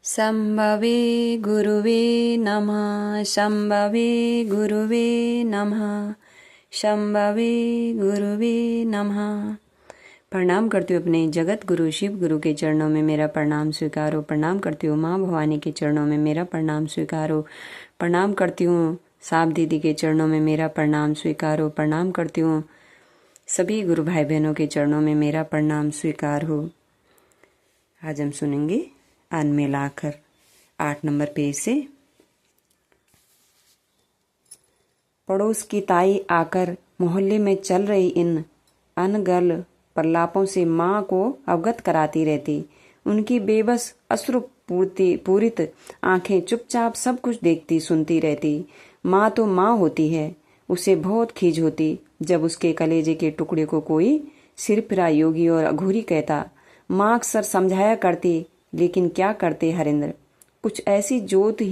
शम्भवे गुरुवे नमः। शम्भवे गुरुवे नमः। शम्भवे गुरुवे नमः। प्रणाम करती हूँ अपने जगत गुरु शिव गुरु के चरणों में मेरा प्रणाम स्वीकारो। प्रणाम करती हूँ माँ भवानी के चरणों में मेरा प्रणाम स्वीकारो। प्रणाम करती हूँ साप दीदी के चरणों में मेरा प्रणाम स्वीकारो। प्रणाम करती हूँ सभी गुरु भाई बहनों के चरणों में मेरा प्रणाम स्वीकार हो। आज हम सुनेंगे अन में लाकर 8 नंबर पेज से। पड़ोस की ताई आकर मोहल्ले में चल रही इन अनगल प्रलापों से माँ को अवगत कराती रहती। उनकी बेबस अश्रु पूरित आंखें चुपचाप सब कुछ देखती सुनती रहती। माँ तो माँ होती है, उसे बहुत खीज होती जब उसके कलेजे के टुकड़े को कोई सिरफिरा योगी और अघूरी कहता। माँ अक्सर समझाया करती, लेकिन क्या करते हरेंद्र। कुछ ऐसी ज्योति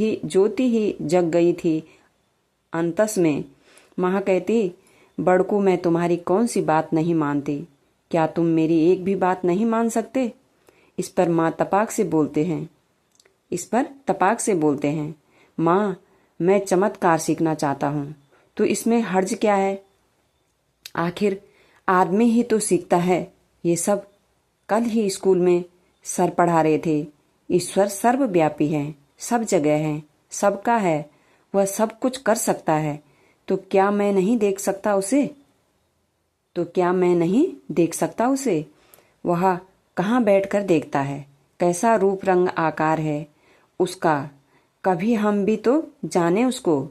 ही जग गई थी अंतस में। माँ कहती, बड़कू मैं तुम्हारी कौन सी बात नहीं मानती, क्या तुम मेरी एक भी बात नहीं मान सकते। इस पर तपाक से बोलते हैं माँ मैं चमत्कार सीखना चाहता हूँ, तो इसमें हर्ज क्या है। आखिर आदमी ही तो सीखता है ये सब। कल ही स्कूल में सर पढ़ा रहे थे, ईश्वर सर्वव्यापी है, सब जगह है, सबका है, वह सब कुछ कर सकता है, तो क्या मैं नहीं देख सकता उसे। वह कहाँ बैठकर देखता है, कैसा रूप रंग आकार है उसका, कभी हम भी तो जाने उसको।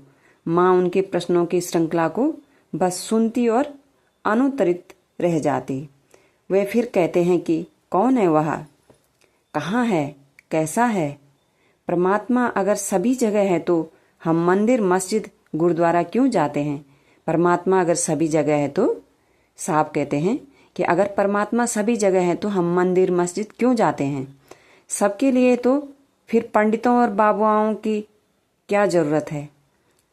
माँ उनके प्रश्नों की श्रृंखला को बस सुनती और अनुत्तरित रह जाती। वे फिर कहते हैं कि कौन है वह, कहाँ है, कैसा है। परमात्मा अगर सभी जगह है तो हम मंदिर मस्जिद गुरुद्वारा क्यों जाते हैं। परमात्मा अगर सभी जगह है तो साहब कहते हैं कि अगर परमात्मा सभी जगह है तो हम मंदिर मस्जिद क्यों जाते हैं। सबके लिए तो फिर पंडितों और बाबुओं की क्या जरूरत है।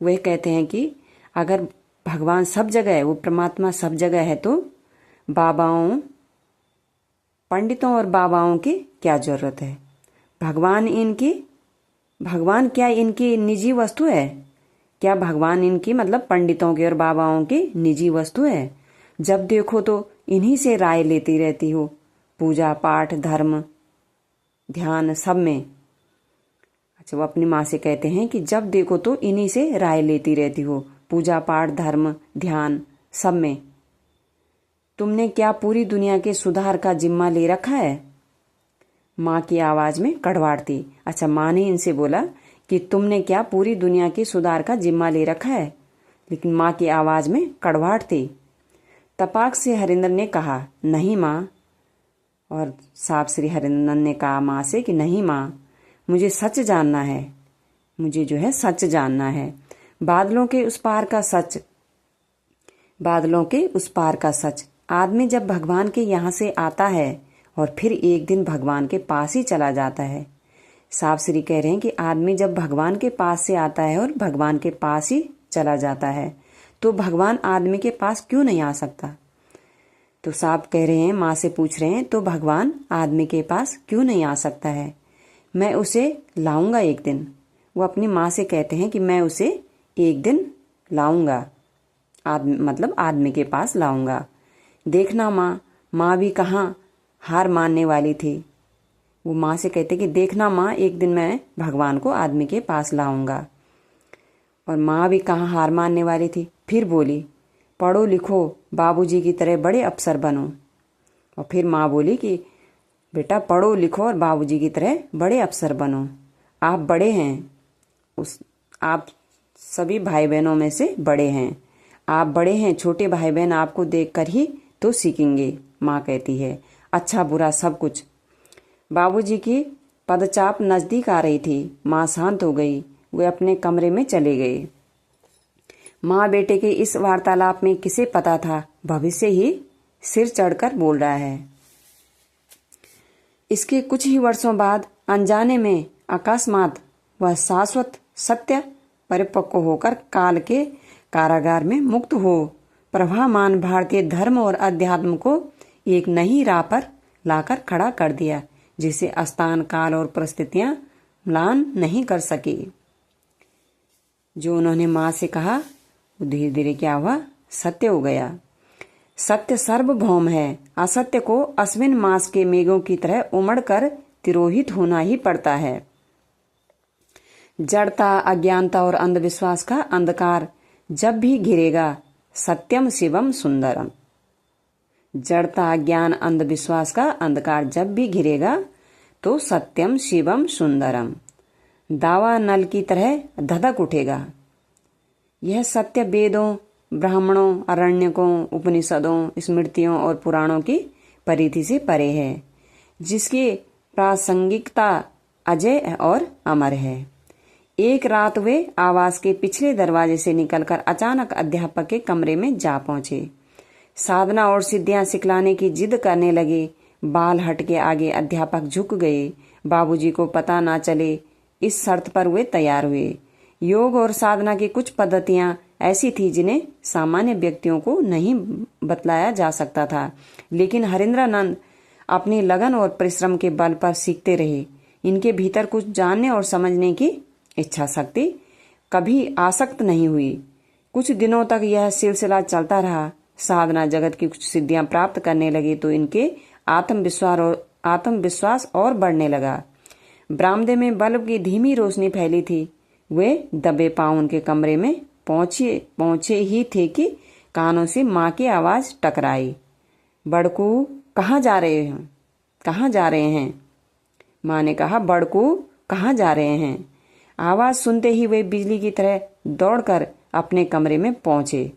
वे कहते हैं कि अगर भगवान सब जगह है, वो परमात्मा सब जगह है, तो पंडितों और बाबाओं की क्या जरूरत है। भगवान क्या इनकी निजी वस्तु है। क्या भगवान इनकी मतलब पंडितों की और बाबाओं की निजी वस्तु है। जब देखो तो इन्हीं से राय लेती रहती हो, पूजा पाठ धर्म ध्यान सब में। अच्छा, वो अपनी माँ से कहते हैं कि जब देखो तो इन्हीं से राय लेती रहती हो, पूजा पाठ धर्म ध्यान सब में। तुमने क्या पूरी दुनिया के सुधार का जिम्मा ले रखा है। माँ की आवाज में कड़वाहट थी। अच्छा, माँ ने इनसे बोला कि तुमने क्या पूरी दुनिया के सुधार का जिम्मा ले रखा है, लेकिन माँ की आवाज में कड़वाहट थी। तपाक से हरिंदर ने कहा, नहीं माँ। और साफ श्री हरिंदर ने कहा माँ से कि नहीं माँ, मुझे सच जानना है, सच जानना है। बादलों के उस पार का सच। आदमी जब भगवान के यहाँ से आता है और फिर एक दिन भगवान के पास ही चला जाता है। साफ श्री कह रहे हैं कि आदमी जब भगवान के पास से आता है और भगवान के पास ही चला जाता है, तो भगवान आदमी के पास क्यों नहीं आ सकता। तो साफ कह रहे हैं, माँ से पूछ रहे हैं, तो भगवान आदमी के पास क्यों नहीं आ सकता है। मैं उसे लाऊंगा एक दिन। वो अपनी माँ से कहते हैं कि मैं उसे एक दिन लाऊंगा, आदमी के पास लाऊंगा। देखना माँ भी कहाँ हार मानने वाली थी। वो माँ से कहते कि देखना माँ, एक दिन मैं भगवान को आदमी के पास लाऊंगा। और माँ भी कहाँ हार मानने वाली थी। फिर बोली, पढ़ो लिखो, बाबूजी की तरह बड़े अफसर बनो। और फिर माँ बोली कि बेटा पढ़ो लिखो और बाबूजी की तरह बड़े अफसर बनो। आप बड़े हैं, आप सभी भाई बहनों में से बड़े हैं। आप बड़े हैं, छोटे भाई बहन आपको देखकर ही तो सीखेंगे। माँ कहती है, अच्छा बुरा सब कुछ। बाबूजी की पदचाप नजदीक आ रही थी। माँ शांत हो गई। वे अपने कमरे में चले गए। माँ बेटे के इस वार्तालाप में किसे पता था भविष्य ही सिर चढ़कर बोल रहा है। इसके कुछ ही वर्षों बाद अनजाने में अकस्मात वह शाश्वत सत्य परिपक्व होकर काल के कारागार में मुक्त हो प्रभामान भारतीय धर्म और अध्यात्म को एक नई राह पर लाकर खड़ा कर दिया, जिसे स्थान काल और परिस्थितियां म्लान नहीं कर सके। जो उन्होंने माँ से कहा वो धीरे धीरे क्या हुआ, सत्य हो गया। सत्य सार्वभौम है, असत्य को अश्विन मास के मेघों की तरह उमड़कर तिरोहित होना ही पड़ता है। जड़ता, अज्ञानता और अंधविश्वास का अंधकार जब भी घिरेगा, सत्यम शिवम सुंदरम। जड़ता, अज्ञान, अंधविश्वास का अंधकार जब भी घिरेगा तो सत्यम शिवम सुंदरम, दावा नल की तरह धधक उठेगा। यह सत्य वेदों, ब्राह्मणों, अरण्यकों, उपनिषदों, स्मृतियों और पुराणों की परिधि से परे है, जिसकी प्रासंगिकता अजय और अमर है। एक रात वे आवास के पिछले दरवाजे से निकलकर अचानक अध्यापक के कमरे में जा पहुंचे। साधना और सिद्धियां सिखलाने की जिद करने लगे। बाल हट के आगे अध्यापक झुक गए। बाबूजी को पता ना चले, इस शर्त पर वे तैयार हुए। योग और साधना की कुछ पद्धतियां ऐसी थी जिन्हें सामान्य व्यक्तियों को नहीं बतलाया जा सकता था, लेकिन हरेंद्रानंद अपनी लगन और परिश्रम के बल पर सीखते रहे। इनके भीतर कुछ जानने और समझने की इच्छा शक्ति कभी आसक्त नहीं हुई। कुछ दिनों तक यह सिलसिला चलता रहा। साधना जगत की कुछ सिद्धियां प्राप्त करने लगे तो इनके आत्मविश्वास और बढ़ने लगा। बरामदे में बल्ब की धीमी रोशनी फैली थी। वे दबे पांव उनके कमरे में पहुंचे ही थे कि कानों से माँ की आवाज टकराई। बड़कू, कहाँ जा रहे हैं? कहाँ जा रहे हैं? माँ ने कहा, बड़कू कहाँ जा रहे हैं? आवाज सुनते ही वे बिजली की तरह दौड़कर अपने कमरे में पहुंचे।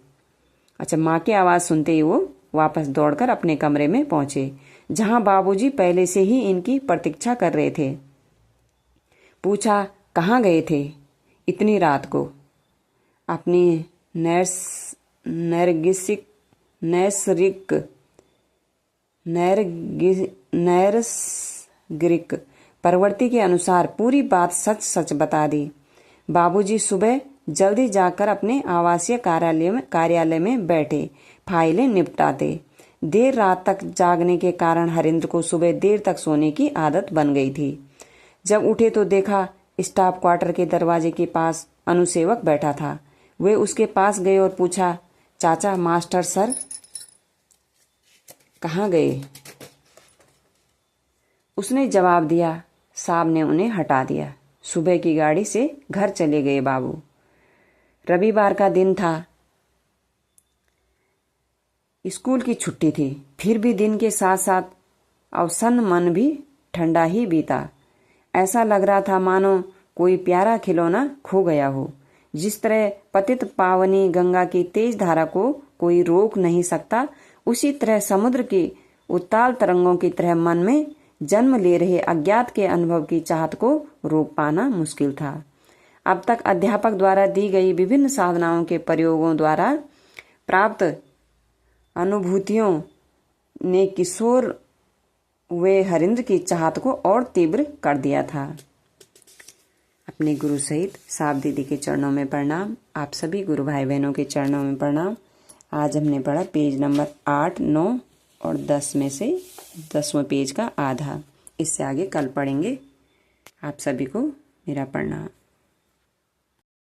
अच्छा, माँ की आवाज सुनते ही वो वापस दौड़कर अपने कमरे में पहुंचे, जहां बाबूजी पहले से ही इनकी प्रतीक्षा कर रहे थे। पूछा, कहाँ गए थे इतनी रात को? अपनी नैसर्गिक प्रवृत्ति के अनुसार पूरी बात सच सच बता दी। बाबूजी सुबह जल्दी जाकर अपने आवासीय कार्यालय में बैठे फाइलें निपटाते। देर रात तक जागने के कारण हरेंद्र को सुबह देर तक सोने की आदत बन गई थी। जब उठे तो देखा स्टाफ क्वार्टर के दरवाजे के पास अनुसेवक बैठा था। वे उसके पास गए और पूछा, चाचा, मास्टर सर कहाँ गए? उसने जवाब दिया, साहब ने उन्हें हटा दिया। सुबह की गाड़ी से घर चले गए बाबू। रविवार का दिन था, स्कूल की छुट्टी थी। फिर भी दिन के साथ साथ अवसन्न मन भी ठंडा ही बीता। ऐसा लग रहा था मानो कोई प्यारा खिलौना खो गया हो। जिस तरह पतित पावनी गंगा की तेज धारा को कोई रोक नहीं सकता, उसी तरह समुद्र की उत्ताल तरंगों की तरह मन में जन्म ले रहे अज्ञात के अनुभव की चाहत को रोक पाना मुश्किल था। अब तक अध्यापक द्वारा दी गई विभिन्न साधनाओं के प्रयोगों द्वारा प्राप्त अनुभूतियों ने किशोर वे हरेंद्र की चाहत को और तीव्र कर दिया था। अपने गुरु सहित साहब दीदी के चरणों में प्रणाम। आप सभी गुरु भाई बहनों के चरणों में प्रणाम। आज हमने पढ़ा पेज नंबर 8, 9 और 10 में से 10वें पेज का आधा। इससे आगे कल पढ़ेंगे। आप सभी को मेरा प्रणाम।